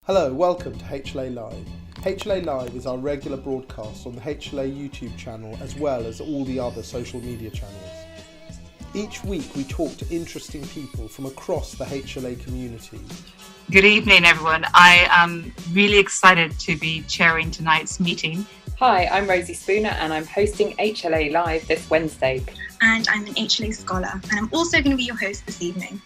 Hello, welcome to HLA Live. HLA Live is our regular broadcast on the HLA YouTube channel as well as all the other social media channels. Each week we talk to interesting people from across the HLA community. Good evening, everyone. I am really excited to be chairing tonight's meeting. Hi, I'm Rosie Spooner and I'm hosting HLA Live this Wednesday. And I'm an HLA scholar and I'm also going to be your host this evening.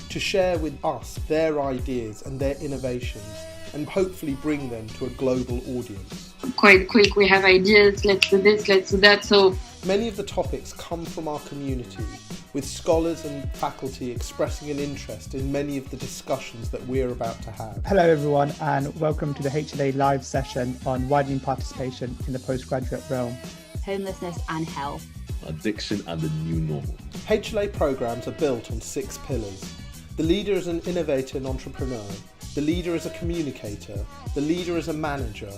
To share with us their ideas and their innovations and hopefully bring them to a global audience. Quite quick, we have ideas, let's do this, let's do that. So many of the topics come from our community, with scholars and faculty expressing an interest in many of the discussions that we're about to have. Hello everyone and welcome to the HLA Live session on widening participation in the postgraduate realm. Homelessness and health. Addiction and the new normal. HLA programs are built on 6 pillars. The leader is an innovator and entrepreneur. The leader is a communicator. The leader is a manager.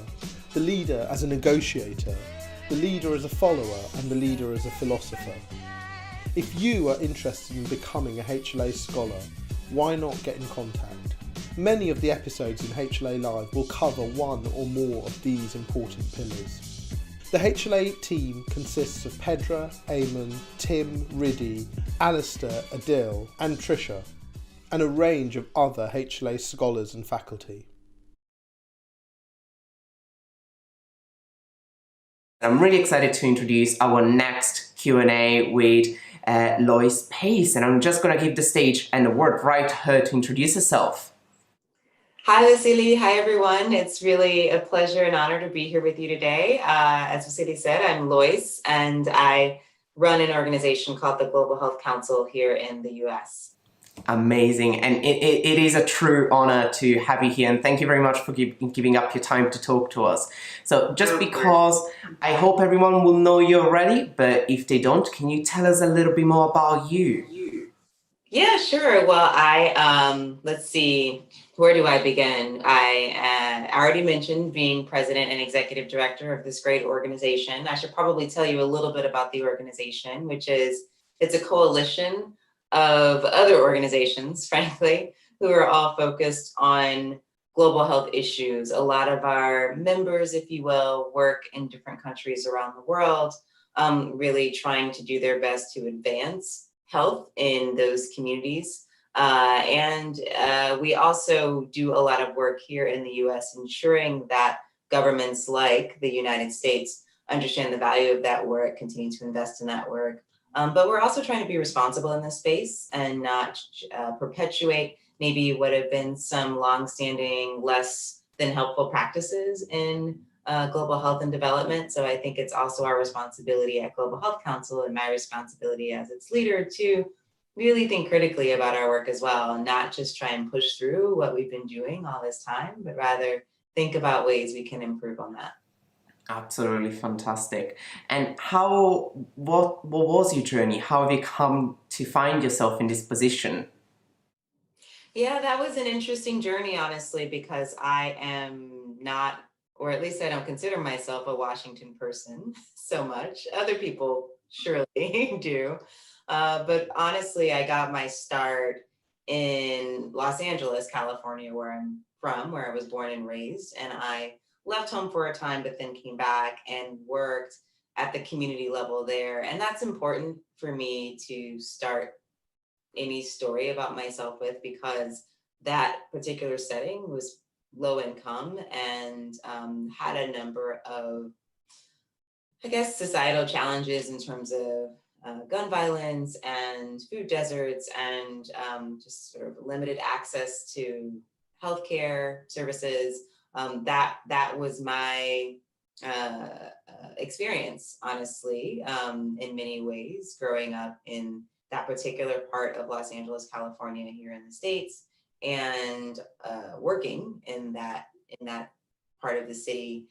The leader as a negotiator. The leader is a follower, and the leader is a philosopher. If you are interested in becoming a HLA scholar, why not get in contact? Many of the episodes in HLA Live will cover one or more of these important pillars. The HLA team consists of Pedra, Eamon, Tim, Riddy, Alistair, Adil and Trisha, and a range of other HLA scholars and faculty. I'm really excited to introduce our next Q&A with Lois Pace, and I'm just going to give the stage and the word right to her to introduce herself. Hi, Vasily. Hi, everyone. It's really a pleasure and honor to be here with you today. As Vasily said, I'm Lois, and I run an organization called the Global Health Council here in the US. Amazing, and it is a true honor to have you here, and thank you very much for giving up your time to talk to us. So just because I hope everyone will know you already, but if they don't, can you tell us a little bit more about you? Yeah, sure. Well, let's see, where do I begin? I already mentioned being president and executive director of this great organization. I should probably tell you a little bit about the organization, which is, it's a coalition of other organizations, frankly, who are all focused on global health issues. A lot of our members, if you will, work in different countries around the world, really trying to do their best to advance health in those communities. And we also do a lot of work here in the US, ensuring that governments like the United States understand the value of that work, continue to invest in that work. But we're also trying to be responsible in this space and not perpetuate maybe what have been some longstanding, less than helpful practices in global health and development. So I think it's also our responsibility at Global Health Council and my responsibility as its leader to really think critically about our work as well, and not just try and push through what we've been doing all this time, but rather think about ways we can improve on that. Absolutely fantastic. And what was your journey? How have you come to find yourself in this position? Yeah, that was an interesting journey, honestly, because I am not, or at least I don't consider myself a Washington person so much. Other people surely do. But honestly, I got my start in Los Angeles, California, where I'm from, where I was born and raised. And I left home for a time, but then came back and worked at the community level there. And that's important for me to start any story about myself with, because that particular setting was low income and had a number of, I guess, societal challenges in terms of gun violence and food deserts and just sort of limited access to healthcare services. That was my experience, honestly, in many ways, growing up in that particular part of Los Angeles, California, here in the States, and working in that part of the city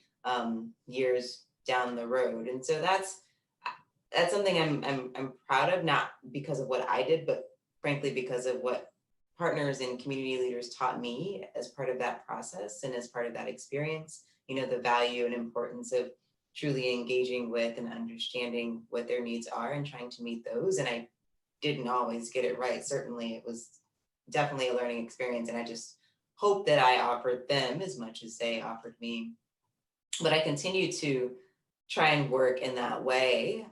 years down the road. And so that's something I'm proud of, not because of what I did, but frankly because of what partners and community leaders taught me as part of that process and as part of that experience. You know, the value and importance of truly engaging with and understanding what their needs are and trying to meet those. And I didn't always get it right. Certainly, it was definitely a learning experience, and I just hope that I offered them as much as they offered me. But I continue to try and work in that way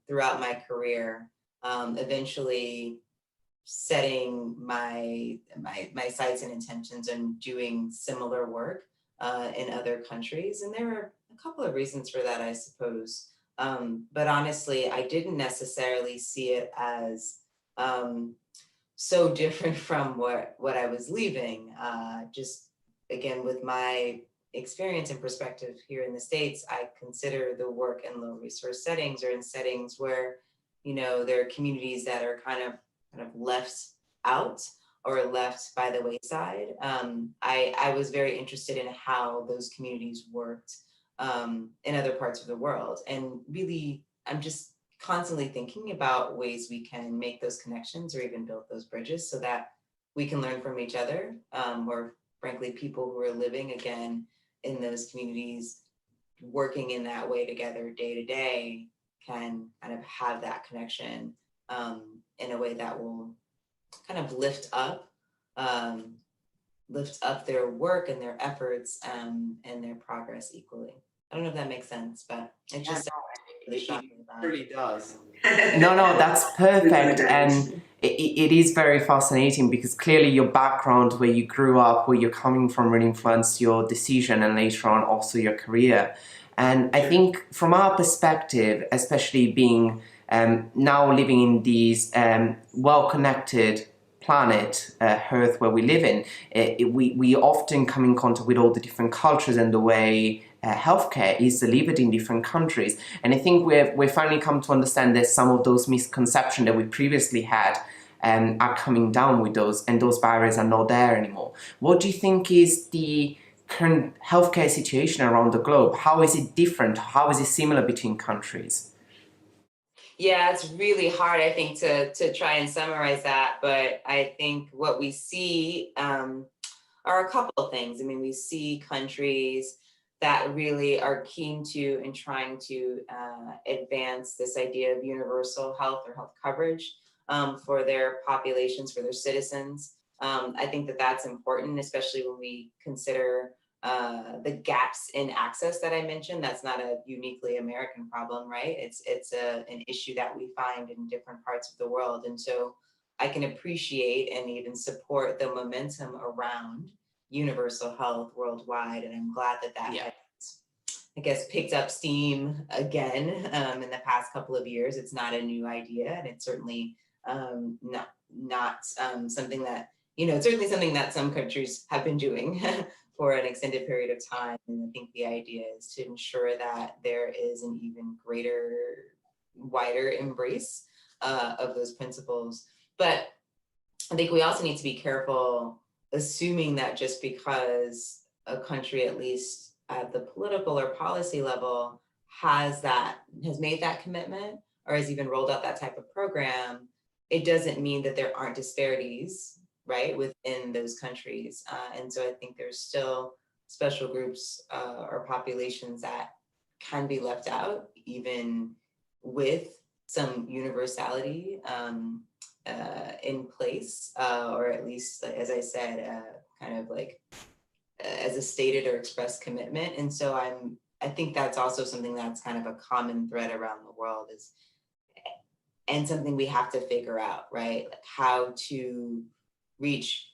throughout my career, eventually setting my sights and intentions and doing similar work in other countries. And there are a couple of reasons for that, I suppose. But honestly, I didn't necessarily see it as so different from what I was leaving. Just again, with my experience and perspective here in the States, I consider the work in low resource settings or in settings where, there are communities that are kind of left out or left by the wayside. I was very interested in how those communities worked in other parts of the world. And really, I'm just constantly thinking about ways we can make those connections or even build those bridges so that we can learn from each other, or frankly, people who are living again in those communities, working in that way together day to day, can kind of have that connection in a way that will kind of lift up their work and their efforts and their progress equally. I don't know if that makes sense, but it just really shocking. It really does. No, that's perfect. And it is very fascinating because clearly your background, where you grew up, where you're coming from, really influenced your decision and later on also your career. And I think from our perspective, especially being now living in these well-connected planet, Earth, where we live in, we often come in contact with all the different cultures and the way healthcare is delivered in different countries. And I think we've finally come to understand that some of those misconceptions that we previously had are coming down with those, and those barriers are not there anymore. What do you think is the current healthcare situation around the globe? How is it different? How is it similar between countries? Yeah, it's really hard, I think, to try and summarize that. But I think what we see are a couple of things. I mean, we see countries that really are keen to and trying to advance this idea of universal health or health coverage for their populations, for their citizens. I think that that's important, especially when we consider the gaps in access that I mentioned. That's not a uniquely American problem, right? It's an issue that we find in different parts of the world. And so I can appreciate and even support the momentum around universal health worldwide. And I'm glad that has, I guess, picked up steam again in the past couple of years. It's not a new idea, and it's certainly not something that, it's certainly something that some countries have been doing for an extended period of time. And I think the idea is to ensure that there is an even greater, wider embrace of those principles. But I think we also need to be careful assuming that just because a country, at least at the political or policy level, has made that commitment or has even rolled out that type of program, it doesn't mean that there aren't disparities, right, within those countries. And so I think there's still special groups or populations that can be left out, even with some universality in place, or at least, as I said, kind of like as a stated or expressed commitment. And so I think that's also something that's kind of a common thread around the world, and something we have to figure out, right? Like how to reach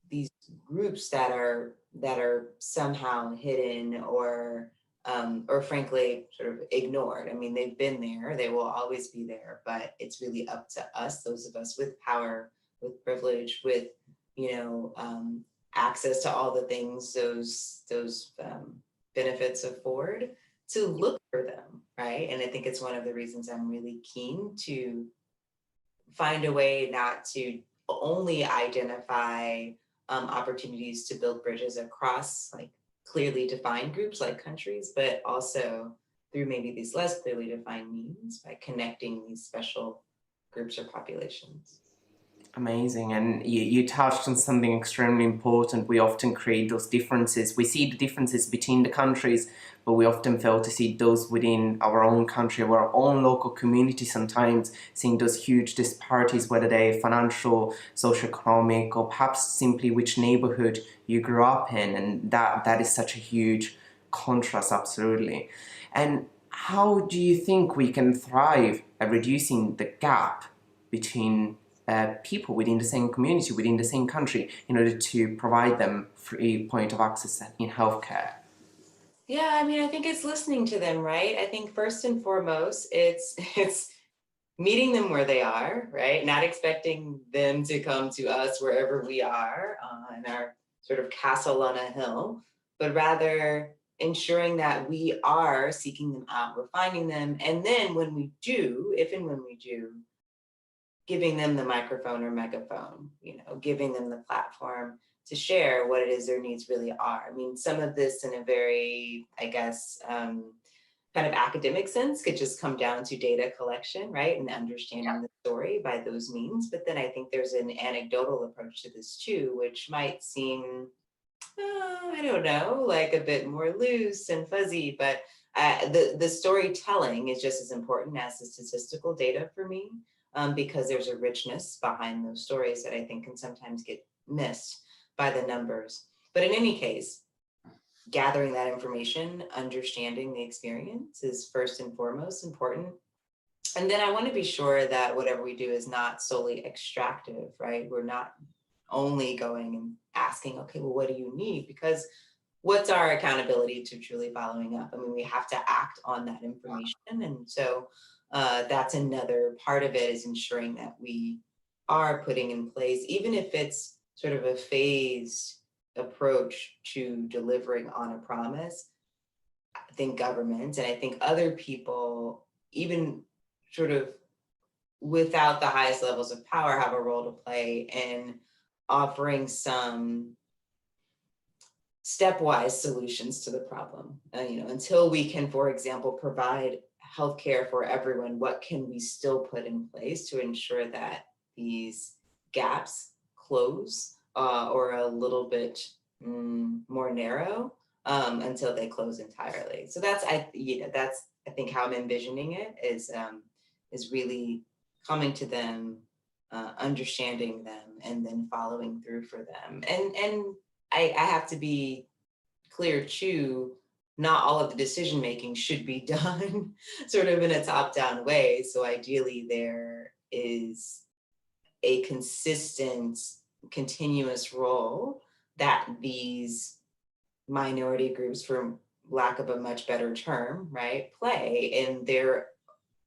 these groups that are somehow hidden or frankly sort of ignored. I mean, they've been there, they will always be there, but it's really up to us, those of us with power, with privilege, with access to all the things those benefits afford, to look for them, right? And I think it's one of the reasons I'm really keen to find a way not to only identify opportunities to build bridges across like clearly defined groups like countries, but also through maybe these less clearly defined means by connecting these special groups or populations. Amazing. And you touched on something extremely important. We often create those differences. We see the differences between the countries, but we often fail to see those within our own country, our own local community sometimes, seeing those huge disparities, whether they're financial, socioeconomic, or perhaps simply which neighborhood you grew up in. And that is such a huge contrast, absolutely. And how do you think we can thrive at reducing the gap between people within the same community, within the same country, in order to provide them free point of access in healthcare? Yeah, I mean, I think it's listening to them, right? I think first and foremost, it's meeting them where they are, right? Not expecting them to come to us wherever we are in our sort of castle on a hill, but rather ensuring that we are seeking them out, we're finding them, and then when we do, if and when we do, giving them the microphone or megaphone, giving them the platform to share what it is their needs really are. I mean, some of this in a very, I guess, kind of academic sense could just come down to data collection, right? And understanding the story by those means. But then I think there's an anecdotal approach to this too, which might seem, I don't know, like a bit more loose and fuzzy, but the storytelling is just as important as the statistical data for me. Because there's a richness behind those stories that I think can sometimes get missed by the numbers. But in any case, gathering that information, understanding the experience is first and foremost important. And then I want to be sure that whatever we do is not solely extractive, right? We're not only going and asking, okay, well, what do you need? Because what's our accountability to truly following up? I mean, we have to act on that information. And so that's another part of it, is ensuring that we are putting in place, even if it's sort of a phased approach to delivering on a promise. I think government and I think other people, even sort of without the highest levels of power, have a role to play in offering some stepwise solutions to the problem. Until we can, for example, provide healthcare for everyone, what can we still put in place to ensure that these gaps close or a little bit more narrow until they close entirely? So that's I think how I'm envisioning it is really coming to them, understanding them, and then following through for them. And I have to be clear too, not all of the decision making should be done sort of in a top-down way. So ideally there is a consistent, continuous role that these minority groups, for lack of a much better term, right, play in their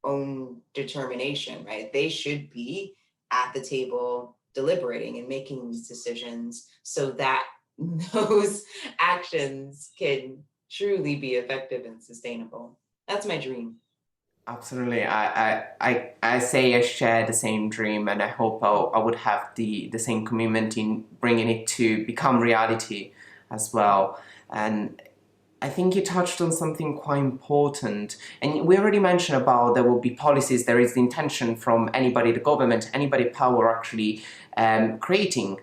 own determination, right? They should be at the table deliberating and making these decisions so that those actions can truly be effective and sustainable. That's my dream. Absolutely. I say I share the same dream, and I hope I would have the same commitment in bringing it to become reality as well. And I think you touched on something quite important, and we already mentioned about there will be policies. There is the intention from anybody, the government, anybody power actually creating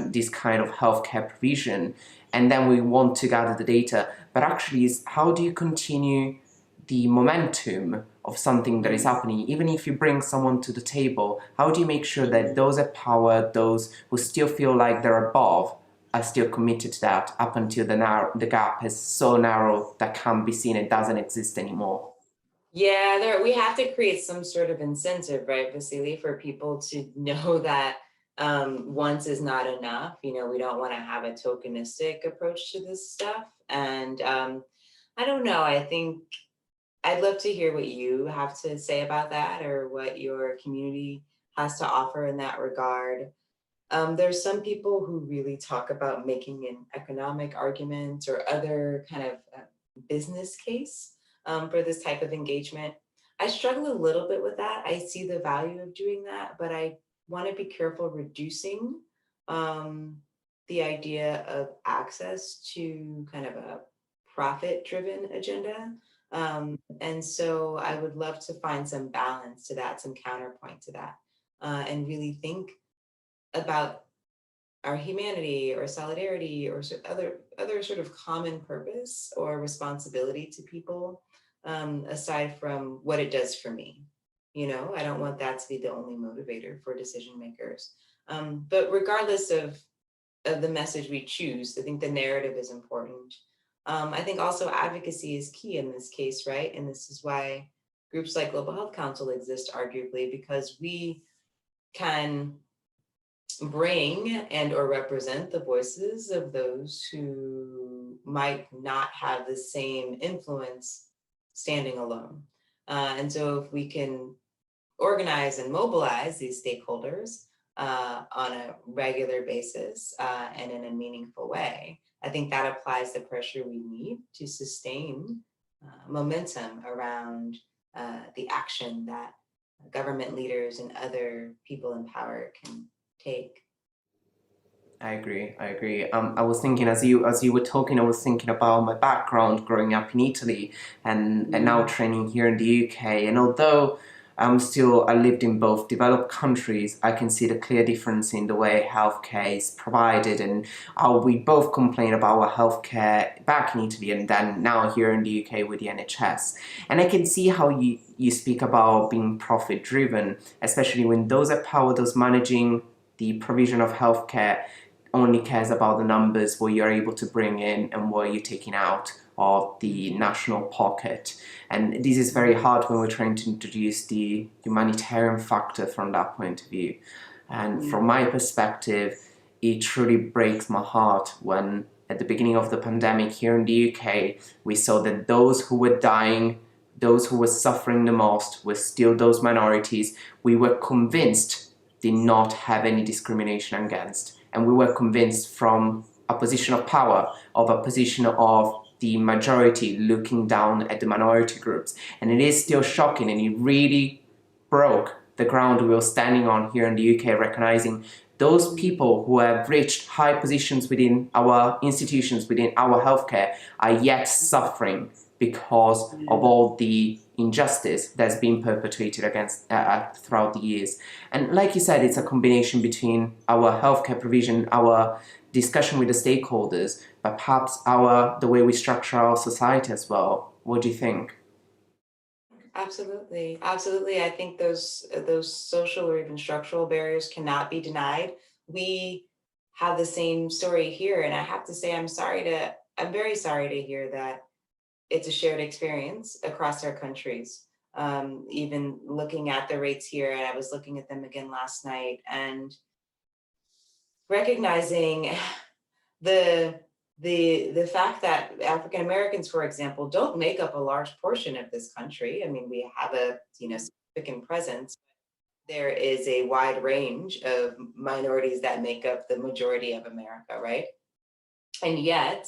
this kind of healthcare provision, and then we want to gather the data. But actually, is how do you continue the momentum of something that is happening? Even if you bring someone to the table, how do you make sure that those at power, those who still feel like they're above, are still committed to that up until the gap is so narrow that can't be seen, it doesn't exist anymore? Yeah, we have to create some sort of incentive, right, Vasily, for people to know that once is not enough. We don't want to have a tokenistic approach to this stuff. And I don't know, I think I'd love to hear what you have to say about that, or what your community has to offer in that regard. There's some people who really talk about making an economic argument or other kind of business case for this type of engagement. I struggle a little bit with that. I see the value of doing that, but I want to be careful reducing the idea of access to kind of a profit-driven agenda. And so I would love to find some balance to that, some counterpoint to that, and really think about our humanity or solidarity or other sort of common purpose or responsibility to people, aside from what it does for me. I don't want that to be the only motivator for decision makers. But regardless of the message we choose, I think the narrative is important. I think also advocacy is key in this case, right? And this is why groups like Global Health Council exist, arguably, because we can bring and or represent the voices of those who might not have the same influence standing alone. And so if we can organize and mobilize these stakeholders on a regular basis and in a meaningful way, I think that applies the pressure we need to sustain momentum around the action that government leaders and other people in power can take. I agree. I was thinking as you were talking, I was thinking about my background growing up in Italy and now training here in the UK. And although I lived in both developed countries, I can see the clear difference in the way healthcare is provided and how we both complain about our healthcare back in Italy and then now here in the UK with the NHS. And I can see how you speak about being profit driven, especially when those at power, those managing the provision of healthcare, only cares about the numbers, what you're able to bring in and what you're taking out of the national pocket. And this is very hard when we're trying to introduce the humanitarian factor from that point of view. And from my perspective, it truly breaks my heart when at the beginning of the pandemic here in the UK, we saw that those who were dying, those who were suffering the most were still those minorities we were convinced did not have any discrimination against. And we were convinced from a position of power, of a position of the majority looking down at the minority groups. And it is still shocking, and it really broke the ground we were standing on here in the UK, recognizing those people who have reached high positions within our institutions, within our healthcare, are yet suffering because of all the injustice that's been perpetrated against throughout the years. And like you said, it's a combination between our healthcare provision, our discussion with the stakeholders, but perhaps the way we structure our society as well. What do you think? Absolutely. I think those social or even structural barriers cannot be denied. We have the same story here, and I have to say I'm very sorry to hear that it's a shared experience across our countries. Even looking at the rates here, and I was looking at them again last night, and recognizing the fact that African Americans, for example, don't make up a large portion of this country. I mean, we have a significant presence. There is a wide range of minorities that make up the majority of America, right? And yet,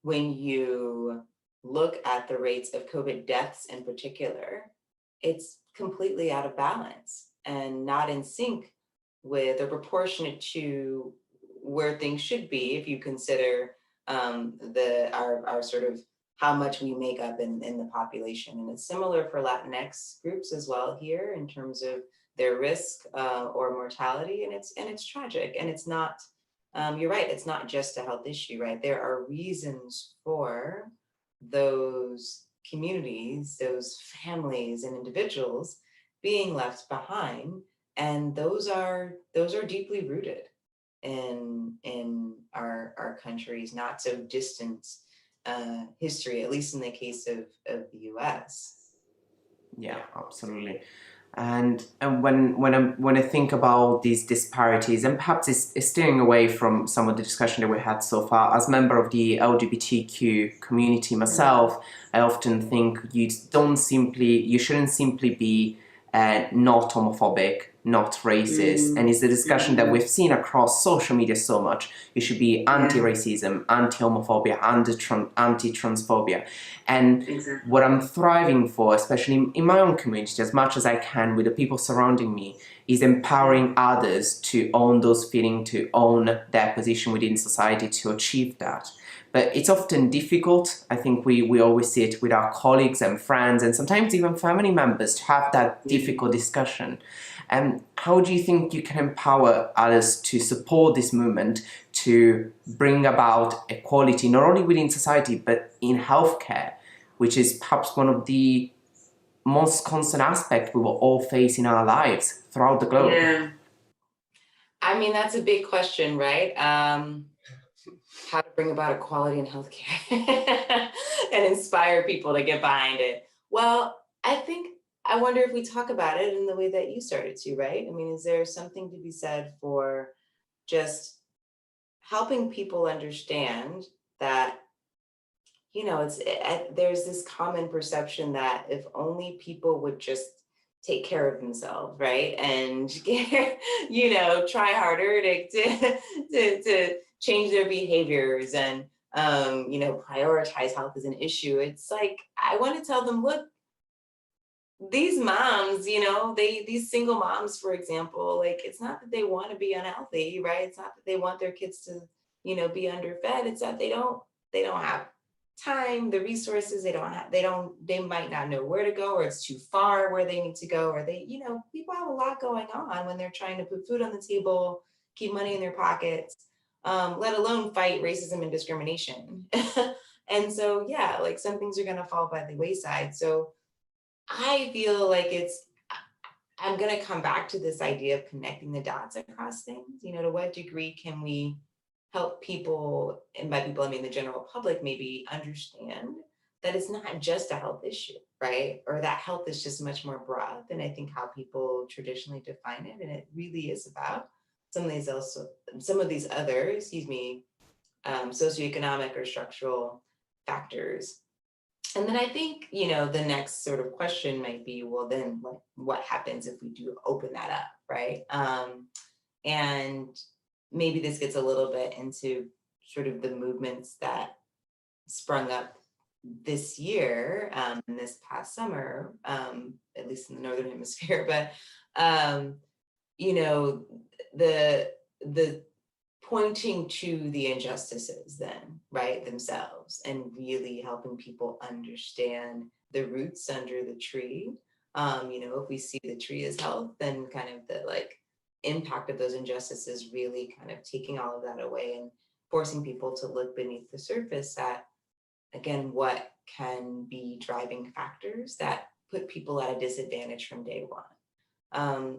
when you look at the rates of COVID deaths in particular, it's completely out of balance and not in sync with or proportionate to where things should be if you consider our sort of how much we make up in the population. And it's similar for Latinx groups as well here in terms of their risk or mortality, and it's tragic. And it's not, you're right, it's not just a health issue, right? There are reasons for those communities, those families and individuals being left behind, and those are deeply rooted in our country's not so distant history, at least in the case of the US. Yeah, absolutely. And when I think about these disparities, and perhaps it's steering away from some of the discussion that we had so far, as a member of the LGBTQ community myself, I often think you shouldn't simply be not homophobic, not racist. And it's the discussion that we've seen across social media so much. You should be anti-racism, anti-homophobia, anti-transphobia. And what I'm thriving for, especially in my own community, as much as I can with the people surrounding me, is empowering others to own those feelings, to own their position within society, to achieve that. But it's often difficult. I think we always see it with our colleagues and friends and sometimes even family members to have that difficult discussion. How do you think you can empower others to support this movement to bring about equality, not only within society, but in healthcare, which is perhaps one of the most constant aspects we will all face in our lives throughout the globe? Yeah. I mean, that's a big question, right? How to bring about equality in healthcare and inspire people to get behind it. Well, I wonder if we talk about it in the way that you started to, right? I mean, is there something to be said for just helping people understand that, there's this common perception that if only people would just take care of themselves, right? And, try harder to change their behaviors and, prioritize health as an issue. It's like, I want to tell them, look, these moms, these single moms, for example, like, it's not that they want to be unhealthy, right? It's not that they want their kids to, be underfed. It's that they don't have time, the resources, they might not know where to go, or it's too far where they need to go, or people have a lot going on when they're trying to put food on the table, keep money in their pockets, let alone fight racism and discrimination. And so, yeah, like, some things are going to fall by the wayside. So I feel like I'm going to come back to this idea of connecting the dots across things. To what degree can we help people, and by people I mean the general public, maybe understand that it's not just a health issue, right? Or that health is just much more broad than I think how people traditionally define it. And it really is about some of these other, socioeconomic or structural factors. And then I think, the next sort of question might be, well, then what happens if we do open that up, right? And maybe this gets a little bit into sort of the movements that sprung up this year, and this past summer, at least in the Northern Hemisphere, but, the pointing to the injustices then, right, themselves, and really helping people understand the roots under the tree. If we see the tree as health, then kind of the impact of those injustices really kind of taking all of that away and forcing people to look beneath the surface at, again, what can be driving factors that put people at a disadvantage from day one.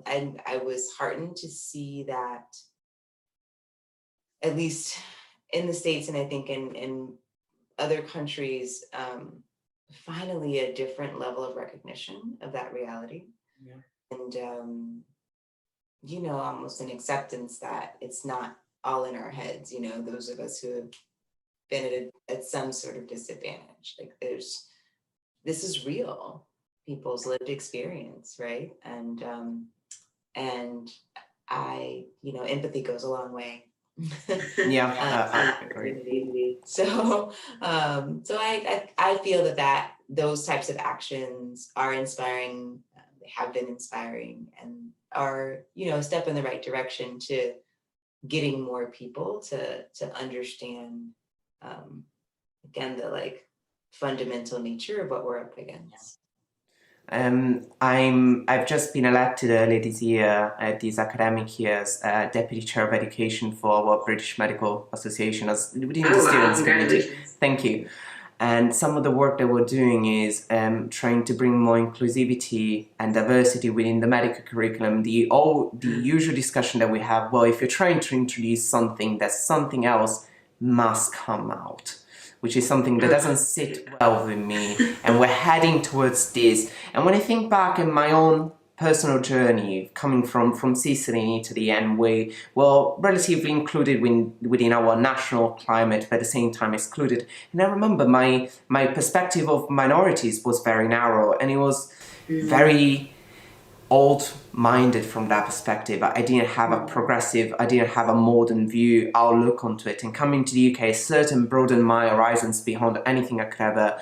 And I was heartened to see that, at least in the States, and I think in other countries, finally a different level of recognition of that reality. Yeah. And, almost an acceptance that it's not all in our heads, those of us who have been at some sort of disadvantage. Like, this is real, people's lived experience, right? And empathy goes a long way. Yeah, I agree. So I feel that those types of actions are inspiring. They have been inspiring, and are a step in the right direction to getting more people to understand, again, the fundamental nature of what we're up against. I've just been elected earlier this year, this academic year, as Deputy Chair of Education for our British Medical Association, as within the students' community. Thank you. And some of the work that we're doing is trying to bring more inclusivity and diversity within the medical curriculum. The usual discussion that we have, well, if you're trying to introduce something, that something else must come out, which is something that doesn't sit well with me, and we're heading towards this. And when I think back in my own personal journey, coming from Sicily in Italy, and we were relatively included within our national climate, but at the same time excluded. And I remember my perspective of minorities was very narrow, and it was very old-minded from that perspective. I didn't have a progressive, I didn't have a modern view, outlook onto it. And coming to the UK, certain broadened my horizons beyond anything I could ever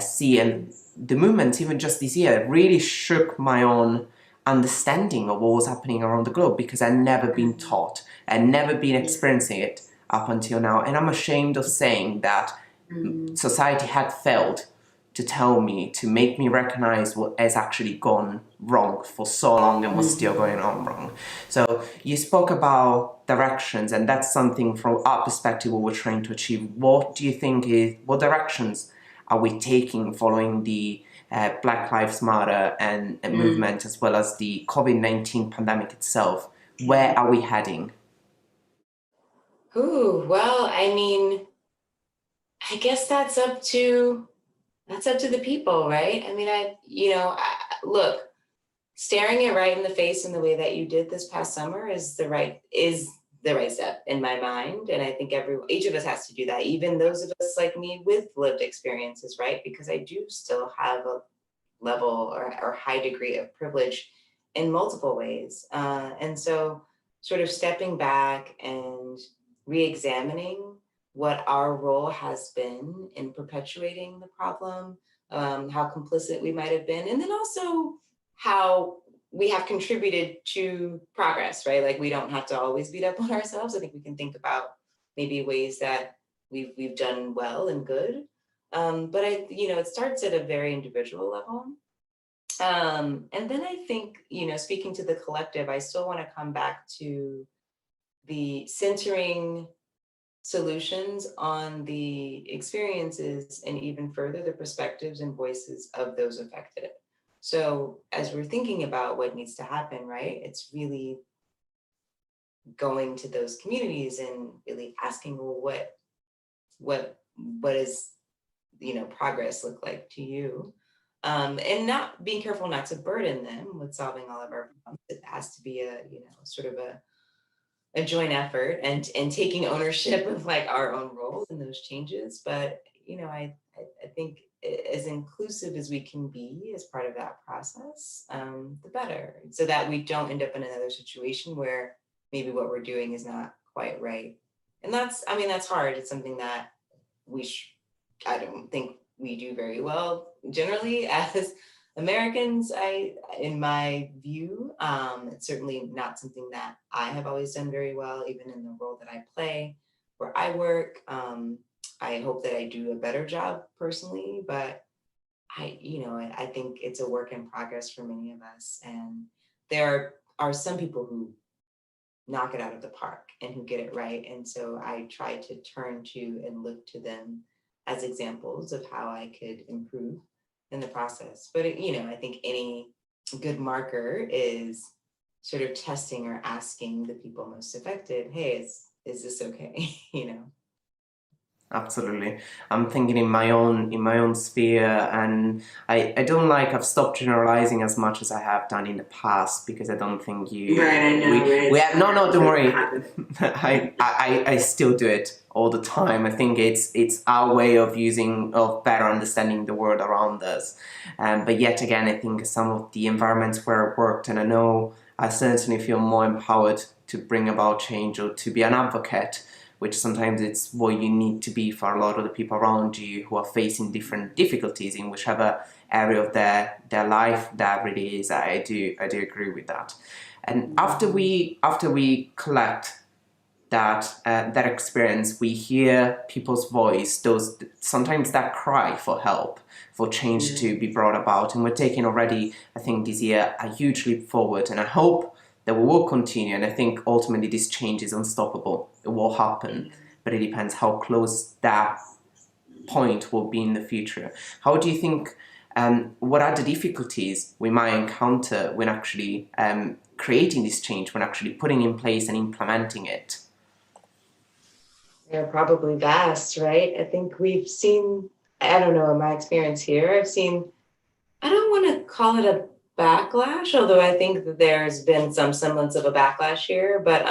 see. And the movement, even just this year, really shook my own understanding of what was happening around the globe, because I'd never been taught, I'd never been experiencing it up until now. And I'm ashamed of saying that society had failed to tell me, to make me recognize what has actually gone wrong for so long and what's still going on wrong. So you spoke about directions, and that's something from our perspective what we're trying to achieve. What do you think what directions are we taking following the Black Lives Matter and movement, as well as the COVID-19 pandemic itself? Where are we heading? Ooh, well, I mean, I guess that's up to the people, right? I mean, look, staring it right in the face in the way that you did this past summer is the right step in my mind. And I think each of us has to do that, even those of us like me with lived experiences, right? Because I do still have a level or high degree of privilege in multiple ways. And so sort of stepping back and re-examining what our role has been in perpetuating the problem, how complicit we might have been, and then also how we have contributed to progress, right? Like we don't have to always beat up on ourselves. I think we can think about maybe ways that we've done well and good. But it starts at a very individual level. And then I think, speaking to the collective, I still want to come back to the centering solutions on the experiences and even further the perspectives and voices of those affected. So as we're thinking about what needs to happen, right, it's really going to those communities and really asking, well, what is, progress look like to you? And not being careful not to burden them with solving all of our problems. It has to be a, sort of a joint effort and taking ownership of like our own role in those changes. But, I think as inclusive as we can be as part of that process, the better, so that we don't end up in another situation where maybe what we're doing is not quite right. And that's hard. It's something that I don't think we do very well generally as Americans, in my view. It's certainly not something that I have always done very well, even in the role that I play, where I work. I hope that I do a better job personally, but I think it's a work in progress for many of us. And there are some people who knock it out of the park and who get it right. And so I try to turn to and look to them as examples of how I could improve in the process. But I think any good marker is sort of testing or asking the people most affected, hey, is this okay? Absolutely. I'm thinking in my own sphere, and I've stopped generalizing as much as I have done in the past, because I don't think don't worry. I still do it all the time. I think it's our way of better understanding the world around us. But yet again, I think some of the environments where I worked, and I know I certainly feel more empowered to bring about change or to be an advocate, which sometimes it's what you need to be for a lot of the people around you who are facing different difficulties in whichever area of their life that really is. I do agree with that. And after we collect that experience, we hear people's voice, sometimes that cry for help, for change to be brought about. And we're taking already, I think, this year a huge leap forward, and I hope that we will continue. And I think ultimately this change is unstoppable. It will happen, but it depends how close that point will be in the future. How do you think, what are the difficulties we might encounter when actually creating this change, when actually putting in place and implementing it? They're probably vast, right? I think we've seen, I don't know, in my experience here, I've seen, I don't want to call it a backlash, although I think that there's been some semblance of a backlash here, but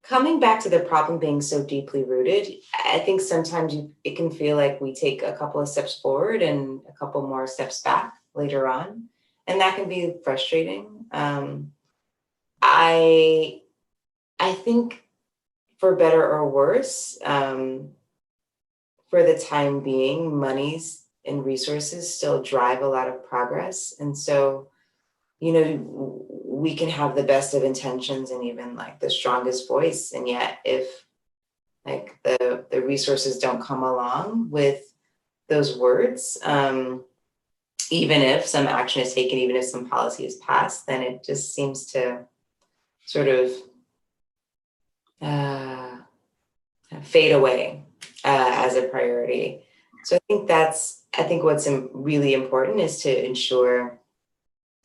coming back to the problem being so deeply rooted, I think sometimes it can feel like we take a couple of steps forward and a couple more steps back later on, and that can be frustrating. I think, for better or worse, for the time being, monies and resources still drive a lot of progress. And so, we can have the best of intentions and even like the strongest voice. And yet if like the resources don't come along with those words. Even if some action is taken, even if some policy is passed, then it just seems to sort of fade away as a priority. So I think what's really important is to ensure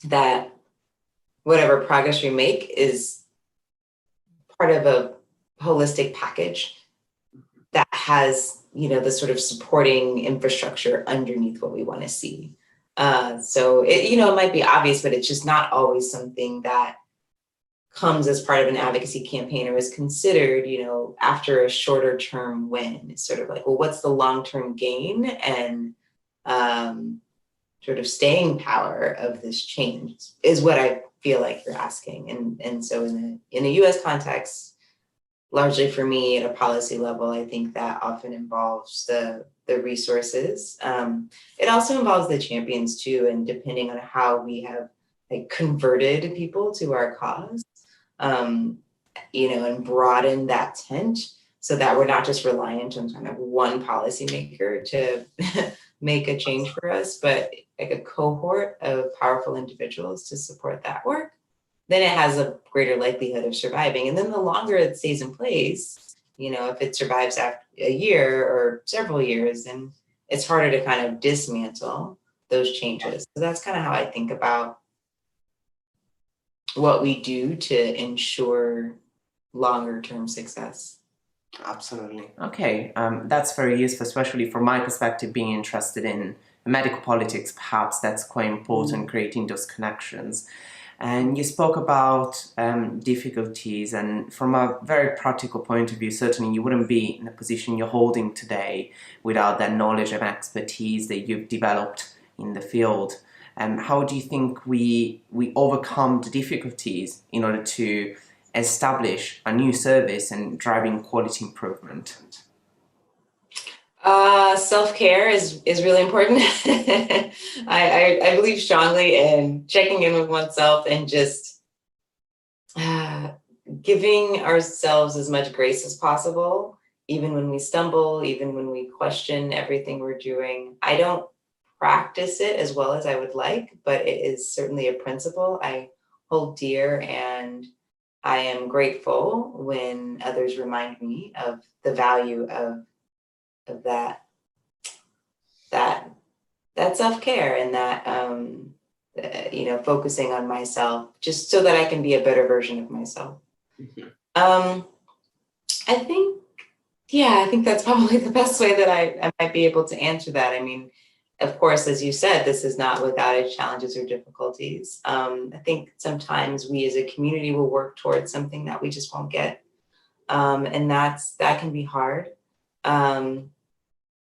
that whatever progress we make is part of a holistic package that has, the sort of supporting infrastructure underneath what we want to see. So it might be obvious, but it's just not always something that comes as part of an advocacy campaign or is considered, after a shorter term win. It's sort of like, well, what's the long-term gain and sort of staying power of this change is what I feel like you're asking. And so in a US context, largely for me at a policy level, I think that often involves the resources. It also involves the champions too, and depending on how we have converted people to our cause, and broaden that tent so that we're not just reliant on kind of one policymaker to make a change for us, but like a cohort of powerful individuals to support that work, then it has a greater likelihood of surviving. And then the longer it stays in place, if it survives after a year or several years, then it's harder to kind of dismantle those changes. So that's kind of how I think about what we do to ensure longer term success. Absolutely. Okay, that's very useful, especially from my perspective, being interested in medical politics. Perhaps that's quite important, creating those connections. And you spoke about difficulties, and from a very practical point of view, certainly you wouldn't be in the position you're holding today without that knowledge and expertise that you've developed in the field. How do you think we overcome the difficulties in order to establish a new service and driving quality improvement? Self-care is really important. I believe strongly in checking in with oneself and just giving ourselves as much grace as possible, even when we stumble, even when we question everything we're doing. I don't practice it as well as I would like, but it is certainly a principle I hold dear, and I am grateful when others remind me of the value of that self-care and that focusing on myself just so that I can be a better version of myself. I think that's probably the best way that I might be able to answer that. I mean, of course, as you said, this is not without its challenges or difficulties. I think sometimes we as a community will work towards something that we just won't get. And that can be hard.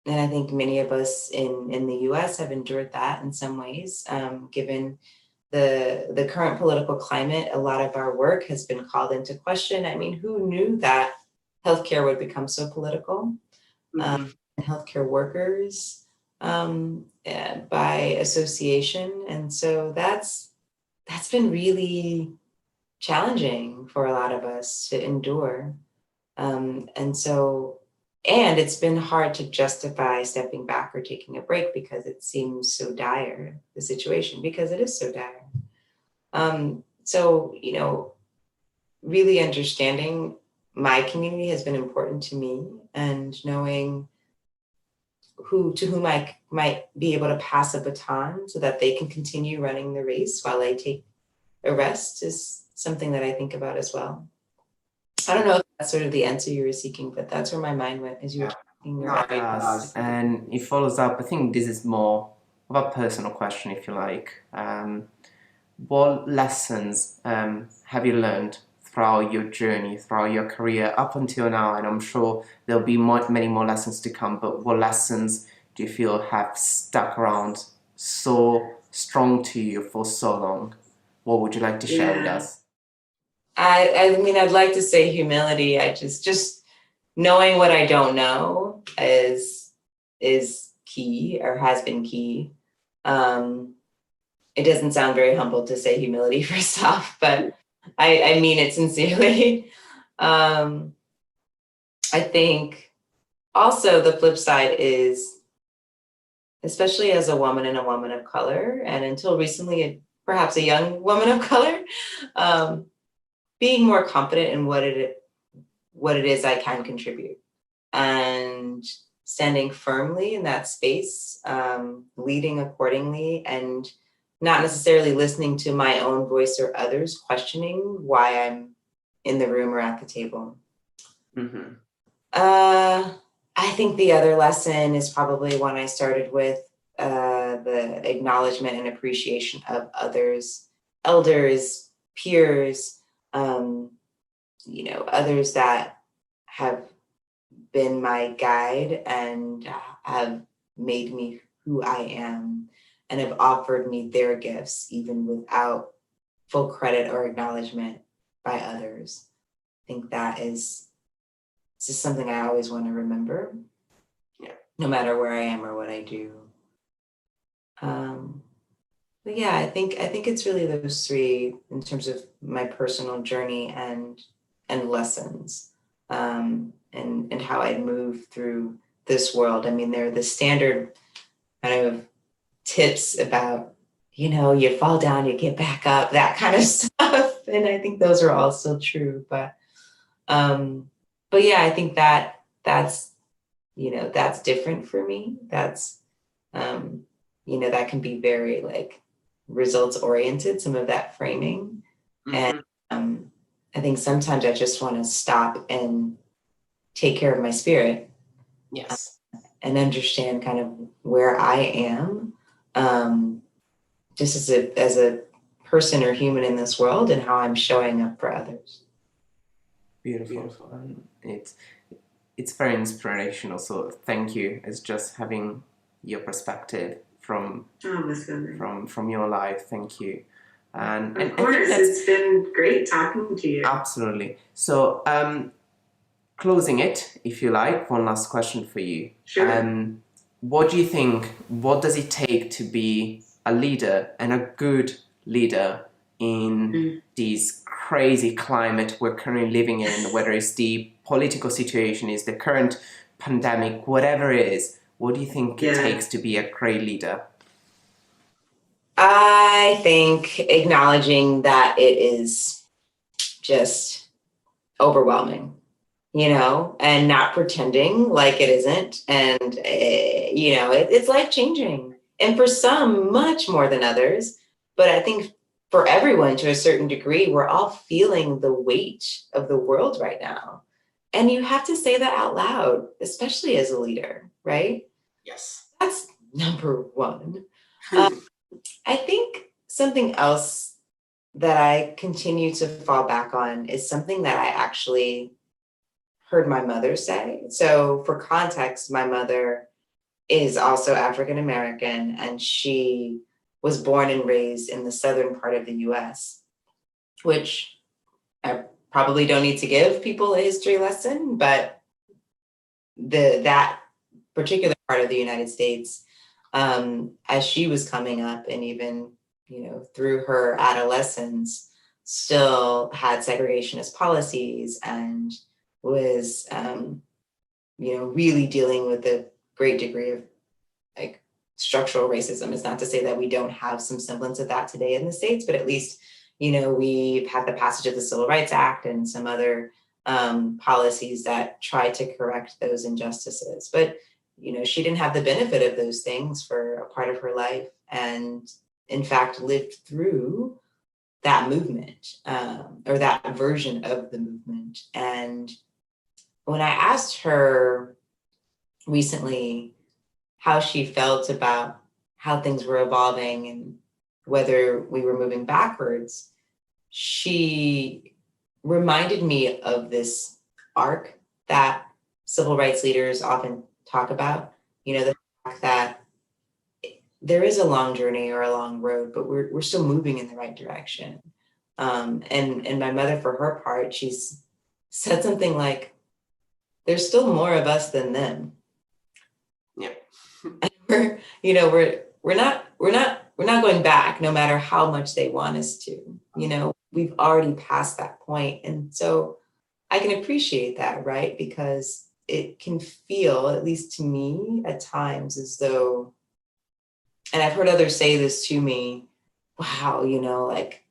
And I think many of us in the US have endured that in some ways. Given the current political climate, a lot of our work has been called into question. I mean, who knew that healthcare would become so political? And healthcare workers by association. And so that's been really challenging for a lot of us to endure. And it's been hard to justify stepping back or taking a break because it seems so dire, the situation, because it is so dire. Really understanding my community has been important to me, and knowing to whom I might be able to pass a baton so that they can continue running the race while I take a rest is something that I think about as well. I don't know if that's sort of the answer you were seeking, but that's where my mind went as you were talking. Yes, and it follows up. I think this is more of a personal question, if you like. What lessons have you learned throughout your journey, throughout your career up until now? And I'm sure there'll be many more lessons to come, but what lessons do you feel have stuck around so strong to you for so long? What would you like to share with us? I mean, I'd like to say humility. I just knowing what I don't know is key, or has been key. It doesn't sound very humble to say humility first off, but I mean it sincerely. I I think also the flip side is, especially as a woman and a woman of color, and until recently, perhaps a young woman of color, being more confident in what it is I can contribute, and standing firmly in that space, leading accordingly, and not necessarily listening to my own voice or others questioning why I'm in the room or at the table. Mm-hmm. I think the other lesson is probably one I started with, the acknowledgement and appreciation of others, elders, peers, others that have been my guide and have made me who I am and have offered me their gifts even without full credit or acknowledgement by others. I think that is just something I always want to remember, no matter where I am or what I do. But yeah, I think it's really those three in terms of my personal journey and lessons, and how I move through this world. I mean, they're the standard kind of tips about, you fall down, you get back up, that kind of stuff. And I think those are all still true. But yeah, I think that's different for me. That's, that can be very like results oriented, some of that framing. Mm-hmm. And I think sometimes I just want to stop and take care of my spirit. Yes. And understand kind of where I am, just as a person or human in this world, and how I'm showing up for others. Beautiful. It's very inspirational. So thank you. It's just having your perspective from your life. Thank you. And of course, it's been great talking to you. Absolutely. So closing it, if you like, one last question for you. Sure. What do you think, what does it take to be a leader and a good leader in this crazy climate we're currently living in, whether it's the political situation, is the current pandemic, whatever it is? What do you think it takes to be a great leader? I think acknowledging that it is just overwhelming, and not pretending like it isn't. And, it's life-changing. And for some, much more than others. But I think for everyone, to a certain degree, we're all feeling the weight of the world right now. And you have to say that out loud, especially as a leader, right? Yes. That's number one. I think something else that I continue to fall back on is something that I actually heard my mother say. So for context, my mother is also African American, and she was born and raised in the southern part of the US, which I probably don't need to give people a history lesson, but that particular part of the United States, as she was coming up and even, through her adolescence, still had segregationist policies and was, really dealing with a great degree of like structural racism. It's not to say that we don't have some semblance of that today in the States, but at least, we've had the passage of the Civil Rights Act and some other policies that try to correct those injustices. But, she didn't have the benefit of those things for a part of her life, and in fact, lived through that movement, or that version of the movement. And when I asked her recently how she felt about how things were evolving and whether we were moving backwards, she reminded me of this arc that civil rights leaders often talk about, the fact that there is a long journey or a long road, but we're still moving in the right direction. And my mother, for her part, she's said something like, there's still more of us than them. Yeah. And we're not going back, no matter how much they want us to. We've already passed that point. And so I can appreciate that, right? Because it can feel, at least to me at times, as though, and I've heard others say this to me, wow, like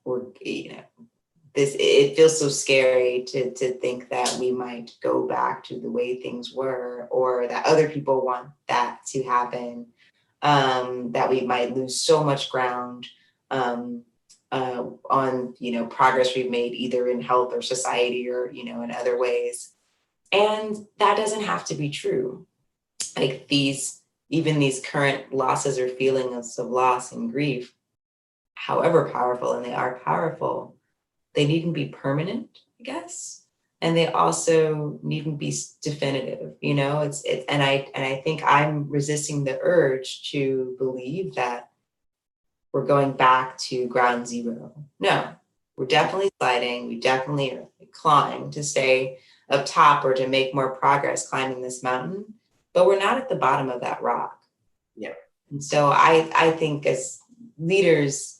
it feels so scary to think that we might go back to the way things were, or that other people want that to happen, that we might lose so much ground on progress we've made either in health or society or in other ways. And that doesn't have to be true. Like even these current losses or feelings of loss and grief, however powerful, and they are powerful, they needn't be permanent, I guess. And they also needn't be definitive, and I think I'm resisting the urge to believe that we're going back to ground zero. No, we're definitely sliding. We definitely are clawing to stay up top or to make more progress climbing this mountain, but we're not at the bottom of that rock. Yeah. And so I think as leaders,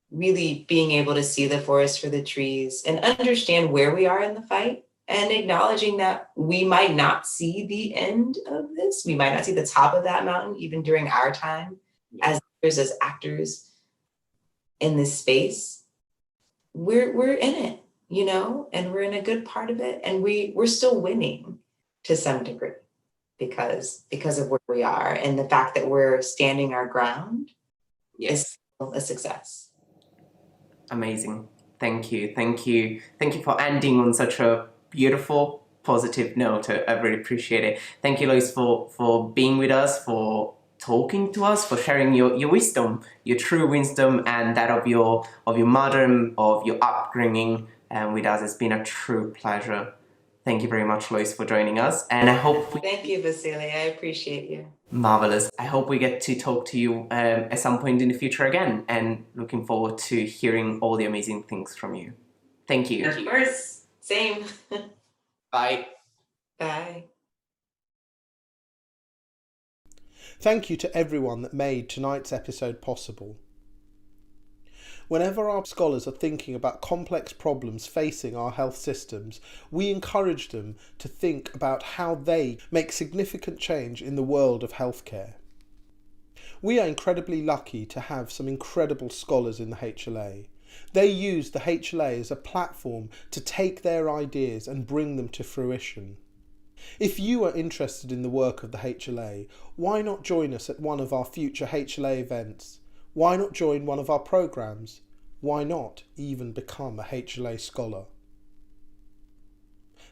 really being able to see the forest for the trees and understand where we are in the fight and acknowledging that we might not see the end of this. We might not see the top of that mountain, even during our time as leaders, as actors in this space. We're in it, and we're in a good part of it. And we're still winning to some degree because of where we are. And the fact that we're standing our ground is still a success. Amazing. Thank you. Thank you. Thank you for ending on such a beautiful, positive note. I really appreciate it. Thank you, Lois, for being with us, for talking to us, for sharing your wisdom, your true wisdom, and that of your mother and of your upbringing with us. It's been a true pleasure. Thank you very much, Lois, for joining us. And I hope... Thank you, Vasily. I appreciate you. Marvelous. I hope we get to talk to you at some point in the future again, and looking forward to hearing all the amazing things from you. Thank you. Of course. Same. Bye. Bye. Thank you to everyone that made tonight's episode possible. Whenever our scholars are thinking about complex problems facing our health systems, we encourage them to think about how they make significant change in the world of healthcare. We are incredibly lucky to have some incredible scholars in the HLA. They use the HLA as a platform to take their ideas and bring them to fruition. If you are interested in the work of the HLA, why not join us at one of our future HLA events? Why not join one of our programs? Why not even become a HLA scholar?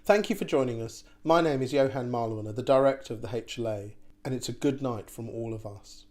Thank you for joining us. My name is Johan Marlwaner, the director of the HLA, and it's a good night from all of us.